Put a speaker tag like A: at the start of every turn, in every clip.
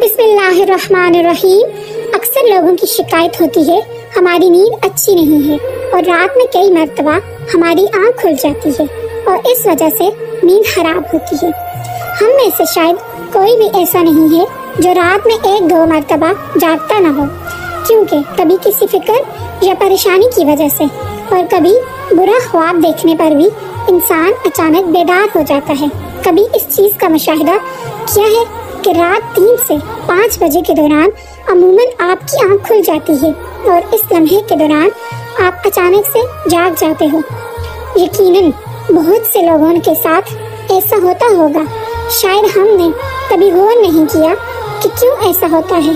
A: بسم اللہ الرحمن الرحیم۔ اکثر لوگوں کی شکایت ہوتی ہے ہماری نیند اچھی نہیں ہے اور رات میں کئی مرتبہ ہماری آنکھ کھل جاتی ہے اور اس وجہ سے نیند خراب ہوتی ہے۔ ہم میں سے شاید کوئی بھی ایسا نہیں ہے جو رات میں 1-2 مرتبہ جاگتا نہ ہو، کیونکہ کبھی کسی فکر یا پریشانی کی وجہ سے اور کبھی برا خواب دیکھنے پر بھی انسان اچانک بیدار ہو جاتا ہے۔ کبھی اس چیز کا مشاہدہ کیا ہے کہ رات 3 سے 5 بجے کے دوران عموماً آپ کی آنکھ کھل جاتی ہے اور اس لمحے کے دوران آپ اچانک سے جاگ جاتے ہو۔ یقیناً بہت سے لوگوں کے ساتھ ایسا ہوتا ہوگا، شاید ہم نے کبھی غور نہیں کیا کہ کیوں ایسا ہوتا ہے۔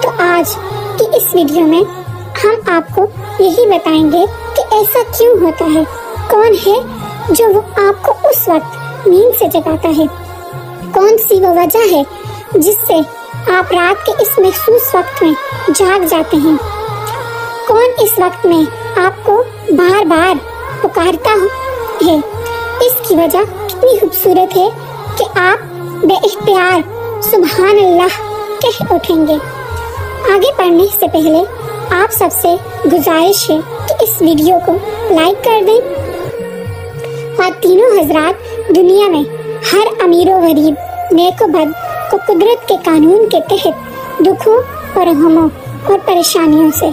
A: تو آج کی اس ویڈیو میں ہم آپ کو یہی بتائیں گے کہ ایسا کیوں ہوتا ہے، کون ہے جو آپ کو اس وقت نیند سے جگاتا ہے، کون سی وہ وجہ ہے جس سے آپ رات کے اس محسوس وقت میں جاگ جاتے ہیں، کون اس وقت میں آپ کو بار بار پکارتا ہے۔ اس کی وجہ کتنی خوبصورت ہے کہ آپ بے اختیار سبحان اللہ کہہ اٹھیں گے۔ آگے پڑھنے سے پہلے آپ سب سے گزارش ہے کہ اس ویڈیو کو لائک کر دیں۔ خواتینوں حضرات، دنیا میں ہر امیر و غریب، نیک و بد کو قدرت کے قانون کے تحت دکھوں اور غموں اور پریشانیوں سے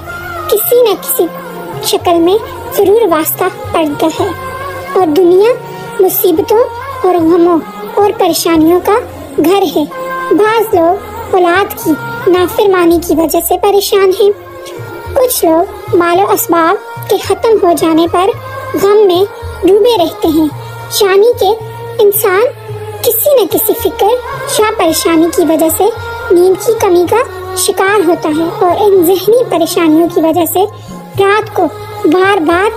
A: کسی نہ کسی شکل میں ضرور واسطہ پڑتا ہے، اور دنیا مصیبتوں اور غموں اور پریشانیوں کا گھر ہے۔ بعض لوگ اولاد کی نافرمانی کی وجہ سے پریشان ہیں، کچھ لوگ مال و اسباب کے ختم ہو جانے پر غم میں ڈوبے رہتے ہیں، یعنی کہ انسان کسی نہ کسی فکر یا پریشانی کی وجہ سے نیند کی کمی کا شکار ہوتا ہے، اور ان ذہنی پریشانیوں کی وجہ سے رات کو بار بار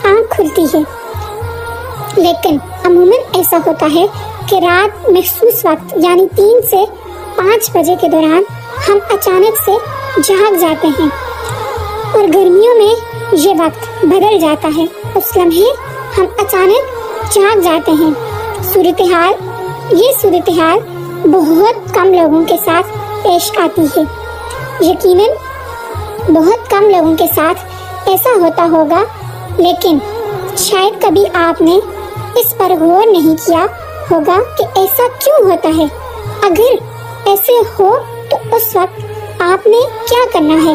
A: آنکھ کھلتی ہے۔ لیکن عموماً ایسا ہوتا ہے کہ رات محسوس وقت یعنی 3 سے 5 بجے کے دوران ہم اچانک سے جاگ جاتے ہیں، اور گرمیوں میں یہ وقت بدل جاتا ہے، اس لمحے ہم اچانک جاگ جاتے ہیں۔ یہ صورتحال بہت کم لوگوں کے ساتھ پیش آتی ہے۔ یقیناً بہت کم لوگوں کے ساتھ ایسا ہوتا ہوگا، لیکن شاید کبھی آپ نے اس پر غور نہیں کیا ہوگا کہ ایسا کیوں ہوتا ہے۔ اگر ایسے ہو تو اس وقت آپ نے کیا کرنا ہے؟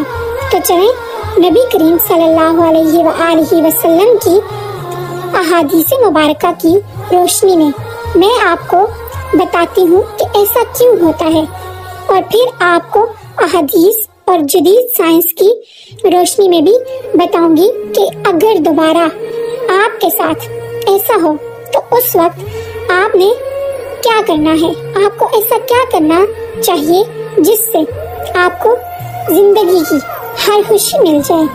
A: تو چلیں نبی کریم صلی اللہ علیہ وآلہ وسلم کی احادیث مبارکہ کی روشنی میں آپ کو بتاتی ہوں کہ ایسا کیوں ہوتا ہے، اور پھر آپ کو احادیث اور جدید سائنس کی روشنی میں بھی بتاؤں گی کہ اگر دوبارہ آپ کے ساتھ ایسا ہو تو اس وقت آپ نے کیا کرنا ہے، آپ کو ایسا کیا کرنا چاہیے جس سے آپ کو زندگی کی ہر خوشی مل جائے۔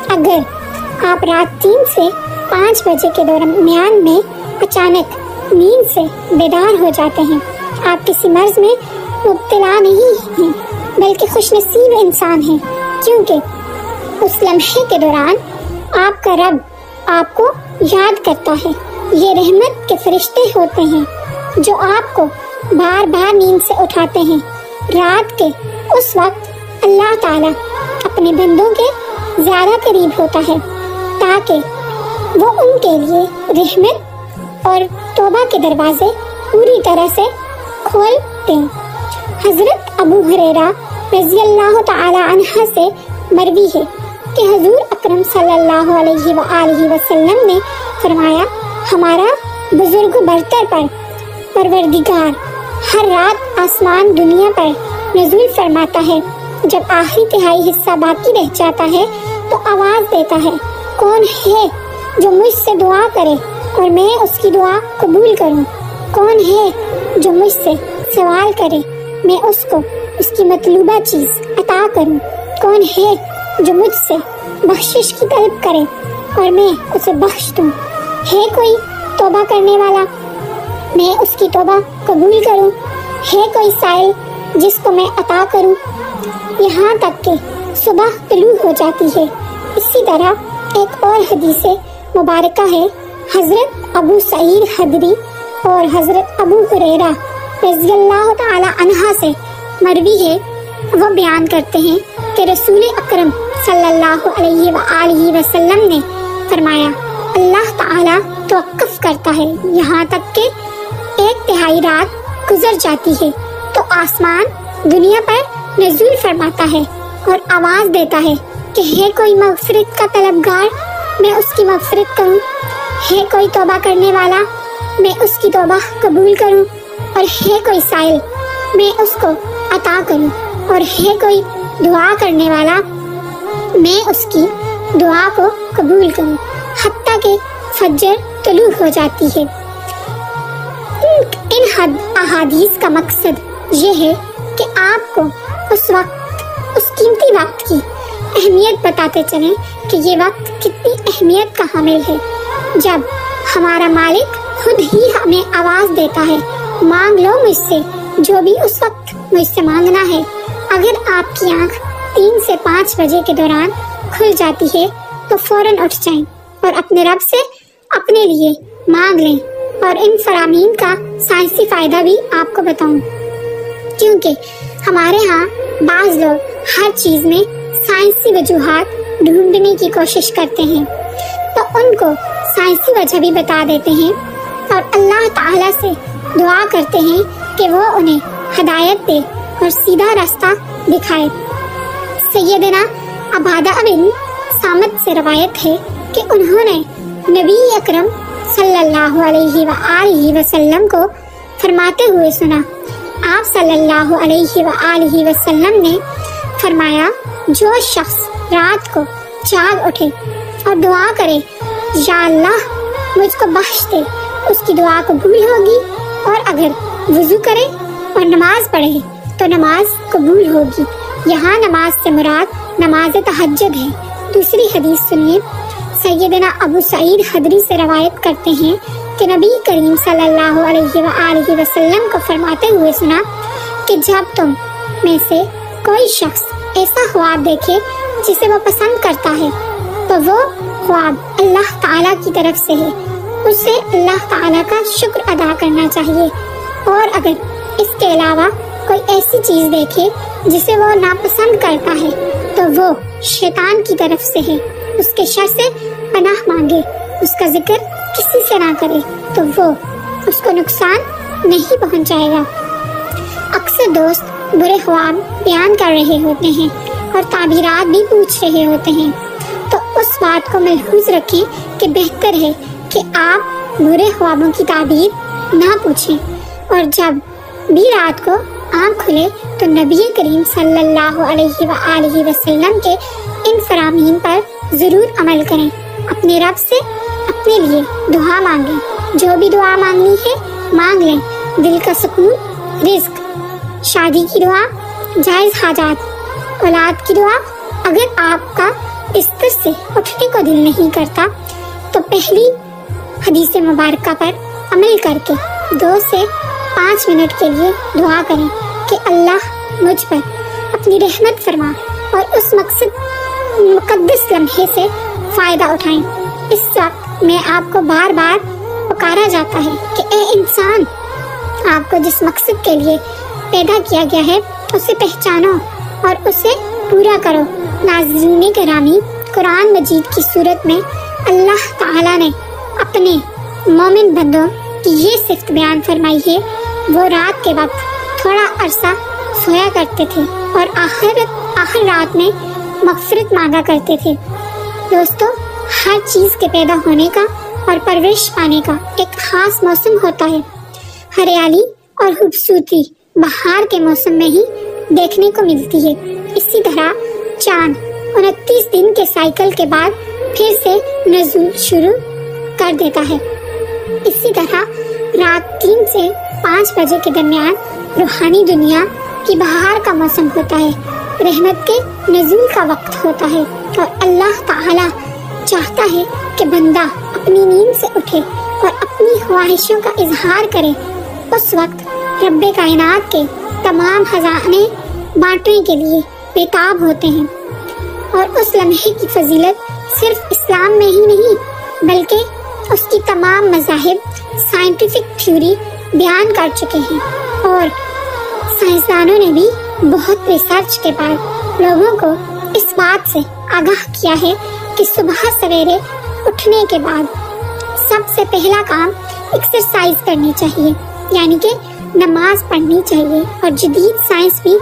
A: اگر آپ رات 3 سے 5 بجے کے درمیان میں اچانک نیند سے بیدار ہو جاتے ہیں، آپ کسی مرض میں مبتلا نہیں ہیں بلکہ خوش نصیب انسان ہیں، کیونکہ اس لمحے کے دوران آپ کا رب آپ کو یاد کرتا ہے۔ یہ رحمت کے فرشتے ہوتے ہیں جو آپ کو بار بار نیند سے اٹھاتے ہیں۔ رات کے اس وقت اللہ تعالیٰ اپنے بندوں کے زیادہ قریب ہوتا ہے تاکہ وہ ان کے لیے رحمت اور توبہ کے دروازے پوری طرح سے کھول دیں۔ حضرت ابو ہریرہ رضی اللہ تعالی عنہ سے مروی ہے کہ حضور اکرم صلی اللہ علیہ وآلہ وسلم نے فرمایا، ہمارا بزرگ برتر پر پروردگار ہر رات آسمان دنیا پر نزول فرماتا ہے۔ جب آخری تہائی حصہ باقی رہ جاتا ہے تو آواز دیتا ہے، کون ہے جو مجھ سے دعا کرے اور میں اس کی دعا قبول کروں؟ کون ہے جو مجھ سے سوال کرے، میں اس کو اس کی مطلوبہ چیز عطا کروں؟ کون ہے جو مجھ سے بخشش کی طلب کرے اور میں اسے بخش دوں؟ ہے کوئی توبہ کرنے والا، میں اس کی توبہ قبول کروں؟ ہے کوئی سائل جس کو میں عطا کروں؟ یہاں تک کہ صبح طلوع ہو جاتی ہے۔ اسی طرح ایک اور حدیث مبارکہ ہے، حضرت ابو سعید خدری اور حضرت ابو ہریرہ رضی اللہ تعالی عنہ سے مروی ہے وہ بیان کرتے ہیں کہ رسول اکرم صلی اللہ علیہ وآلہ وسلم نے فرمایا اللہ تعالیٰ توقف کرتا ہے یہاں تک کہ 1/3 رات گزر جاتی ہے تو آسمان دنیا پر نزول فرماتا ہے اور آواز دیتا ہے کہ ہے کوئی مغفرت کا طلبگار، میں اس کی مغفرت کروں، ہے کوئی توبہ کرنے والا، میں اس کی توبہ قبول کروں، اور ہے کوئی سائل، میں اس کو عطا کروں، اور ہے کوئی دعا کرنے والا، میں اس کی دعا کو قبول کروں، حتیٰ کہ فجر طلوع ہو جاتی ہے۔ ان احادیث کا مقصد یہ ہے کہ آپ کو اس قیمتی وقت کی اہمیت بتاتے چلیں کہ یہ وقت کتنی اہمیت کا حامل ہے۔ جب ہمارا مالک خود ہی ہمیں آواز دیتا ہے مانگ لو مجھ سے جو بھی اس وقت مجھ سے مانگنا ہے، اگر آپ کی آنکھ 3 سے 5 بجے کے دوران کھل جاتی ہے تو فوراً اٹھ جائیں اور اپنے رب سے اپنے لیے مانگ لیں۔ اور ان فرامین کا سائنسی فائدہ بھی آپ کو بتاؤں، کیونکہ ہمارے ہاں بعض لوگ ہر چیز میں سائنسی وجوہات ڈھونڈنے کی کوشش کرتے ہیں تو ان کو سائنسی وجہ بھی بتا دیتے ہیں اور اللہ تعالیٰ سے دعا کرتے ہیں کہ وہ انہیں ہدایت دے اور سیدھا راستہ دکھائے۔ سیدنا عبادہ بن صامت سے روایت ہے کہ انہوں نے نبی اکرم صلی اللہ علیہ وآلہ وسلم کو فرماتے ہوئے سنا۔ آپ صلی اللہ علیہ وآلہ وسلم نے فرمایا جو شخص رات کو جاگ اٹھے اور دعا کرے یا اللہ مجھ کو بخش دے، اس کی دعا قبول ہوگی، اور اگر وضو کرے اور نماز پڑھے تو نماز قبول ہوگی۔ یہاں نماز سے مراد نماز تہجد ہے۔ دوسری حدیث سنیے۔ سیدنا ابو سعید خدری سے روایت کرتے ہیں کہ نبی کریم صلی اللہ علیہ وآلہ وسلم کو فرماتے ہوئے سنا کہ جب تم میں سے کوئی شخص ایسا خواب دیکھے جسے وہ پسند کرتا ہے تو وہ خواب اللہ تعالیٰ کی طرف سے ہے، اسے اللہ تعالیٰ کا شکر ادا کرنا چاہیے، اور اگر اس کے علاوہ کوئی ایسی چیز دیکھے جسے وہ ناپسند کرتا ہے تو وہ شیطان کی طرف سے ہے، اس کے شر سے پناہ مانگے، اس کا ذکر کسی سے نہ کرے تو وہ اس کو نقصان نہیں پہنچائے گا۔ اکثر دوست برے خواب بیان کر رہے ہوتے ہیں اور تعبیرات بھی پوچھ رہے ہوتے ہیں، تو اس بات کو ملحوظ رکھیں کہ بہتر ہے کہ آپ برے خوابوں کی تعبیر نہ پوچھیں، اور جب بھی رات کو آنکھ کھلے تو نبی کریم صلی اللہ علیہ وآلہ وسلم کے ان فرامین پر ضرور عمل کریں۔ اپنے رب سے اپنے لیے دعا مانگیں، جو بھی دعا مانگنی ہے مانگ لیں، دل کا سکون، رزق، شادی کی دعا، جائز حاجات، اولاد کی دعا۔ اگر آپ کا بستر سے اٹھنے کو دل نہیں کرتا تو پہلی حدیث مبارکہ پر عمل کر کے 2 سے 5 منٹ کے لیے دعا کریں کہ اللہ مجھ پر اپنی رحمت فرما، اور اس مقدس لمحے سے فائدہ اٹھائیں۔ اس وقت میں آپ کو بار بار پکارا جاتا ہے کہ اے انسان، آپ کو جس مقصد کے لیے پیدا کیا گیا ہے اسے پہچانو اور اسے پورا کرو۔ ناظرین گرامی، قرآن مجید کی صورت میں اللہ تعالیٰ نے اپنے مومن بندوں کی یہ صفت بیان فرمائی ہے، وہ رات کے وقت تھوڑا عرصہ سویا کرتے تھے اور آخر رات میں مغفرت مانگا کرتے تھے۔ دوستو، ہر چیز کے پیدا ہونے کا اور پرورش پانے کا ایک خاص موسم ہوتا ہے۔ ہریالی اور خوبصورتی بہار کے موسم میں ہی دیکھنے کو ملتی ہے۔ اسی طرح چاند 29 دن کے سائیکل کے بعد پھر سے نزول شروع کر دیتا ہے۔ اسی طرح رات 3 سے 5 بجے کے درمیان روحانی دنیا کی بہار کا موسم ہوتا ہے، رحمت کے نزول کا وقت ہوتا ہے، اور اللہ تعالیٰ چاہتا ہے کہ بندہ اپنی نیند سے اٹھے اور اپنی خواہشوں کا اظہار کرے۔ اس وقت رب کائنات کے تمام خزانے بانٹنے کے لیے بےتاب ہوتے ہیں، اور اس لمحے کی فضیلت صرف اسلام میں ہی نہیں بلکہ اس کی تمام مذاہب سائنٹیفک تھیوری بیان کر چکے ہیں، اور سائنسدانوں نے بھی بہت ریسرچ کے بعد لوگوں کو اس بات سے آگاہ کیا ہے کہ صبح سویرے اٹھنے کے بعد سب سے پہلا کام ایکسرسائز کرنی چاہیے، یعنی کہ نماز پڑھنی چاہیے۔ اور جدید سائنس بھی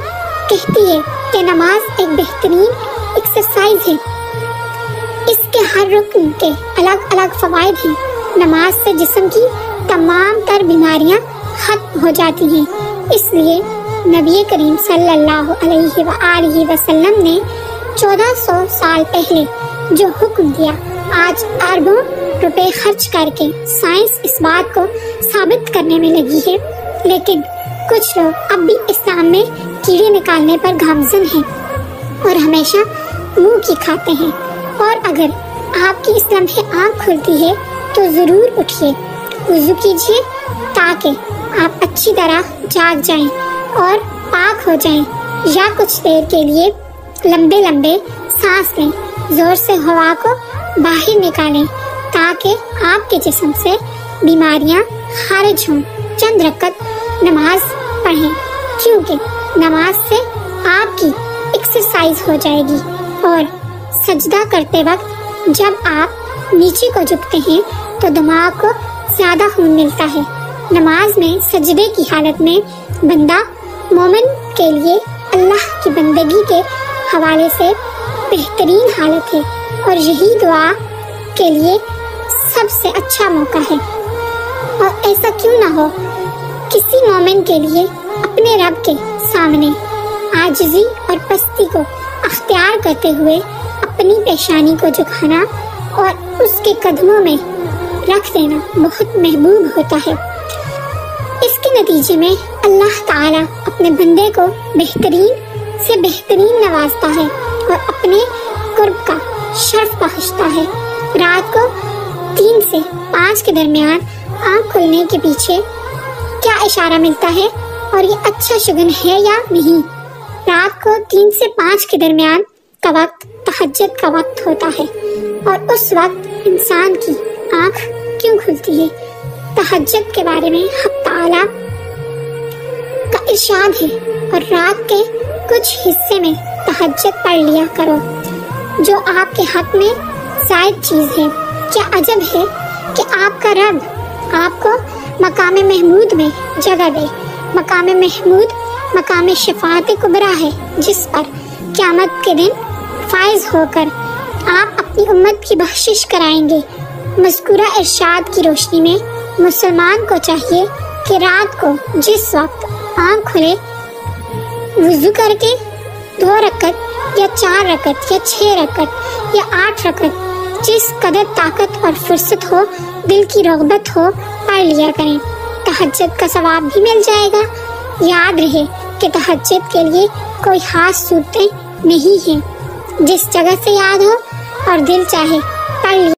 A: کہتی ہے کہ نماز ایک بہترین ایکسرسائز ہے۔ اس کے ہر رکن کے الگ الگ فوائد ہیں۔ نماز سے جسم کی تمام تر بیماریاں ختم ہو جاتی ہیں۔ اس لیے نبی کریم صلی اللہ علیہ وآلہ وسلم نے 1400 سال پہلے جو حکم دیا، آج اربوں روپے خرچ کر کے سائنس اس بات کو ثابت کرنے میں لگی ہے، لیکن کچھ لوگ اب بھی اسلام میں کیڑے نکالنے پر گامزن ہیں اور ہمیشہ منہ کی کھاتے ہیں۔ اور اگر آپ کی اس لمحے آنکھ کھلتی ہے تو ضرور اٹھیے، وضو کیجیے تاکہ آپ اچھی طرح جاگ جائیں اور پاک ہو جائیں، یا کچھ دیر کے لیے لمبے لمبے سانس لیں، زور سے ہوا کو باہر نکالیں تاکہ آپ کے جسم سے بیماریاں خارج ہوں۔ چند رکعت نماز پڑھیں، کیونکہ نماز سے آپ کی ایکسرسائز ہو جائے گی۔ اور سجدہ کرتے وقت جب آپ نیچے کو جھکتے ہیں تو دماغ کو زیادہ خون ملتا ہے۔ نماز میں سجدے کی حالت میں بندہ مومن کے لیے اللہ کی بندگی کے حوالے سے بہترین حالت ہے، اور یہی دعا کے لیے سب سے اچھا موقع ہے۔ اور ایسا کیوں نہ ہو، کسی مومن کے لیے اپنے رب کے سامنے عاجزی اور پستی کو اختیار کرتے ہوئے اپنی پیشانی کو جھکانا اور اس کے قدموں میں رکھ دینا بہت محبوب ہوتا ہے۔ اس کے نتیجے میں اللہ تعالیٰ اپنے بندے کو بہترین سے بہترین نوازتا ہے اور اپنے قرب کا شرف بخشتا ہے۔ رات کو 3 سے 5 کے درمیان آنکھ کھلنے کے پیچھے کیا اشارہ ملتا ہے اور یہ اچھا شگن ہے یا نہیں؟ رات کو 3 سے 5 کے درمیان کا وقت تہجد کا وقت ہوتا ہے، اور اس وقت انسان کی آنکھ کیوں کھلتی ہے؟ تہجد کے بارے میں حق تعالیٰ کا ارشاد ہے، اور رات کے کچھ حصے میں تہجد پڑھ لیا کرو جو آپ کے حق میں زائد چیز ہے۔ کیا عجب ہے کہ آپ کا رب آپ کو مقام محمود میں جگہ دے۔ مقام محمود مقام شفاعت کبریٰ ہے، جس پر قیامت کے دن فائز ہو کر آپ اپنی امت کی بخشش کرائیں گے۔ مذکورہ ارشاد کی روشنی میں مسلمان کو چاہیے کہ رات کو جس وقت آنکھ کھلے وضو کر کے 2 رکعت یا 4 رکعت یا 6 رکعت یا 8 رکعت جس قدر طاقت اور فرصت ہو، دل کی رغبت ہو، پڑھ لیا کریں۔ تہجد کا ثواب بھی مل جائے گا۔ یاد رہے کہ تہجد کے لیے کوئی خاص صورتیں نہیں ہیں، جس جگہ سے یاد ہو اور دل چاہے پڑھ لیا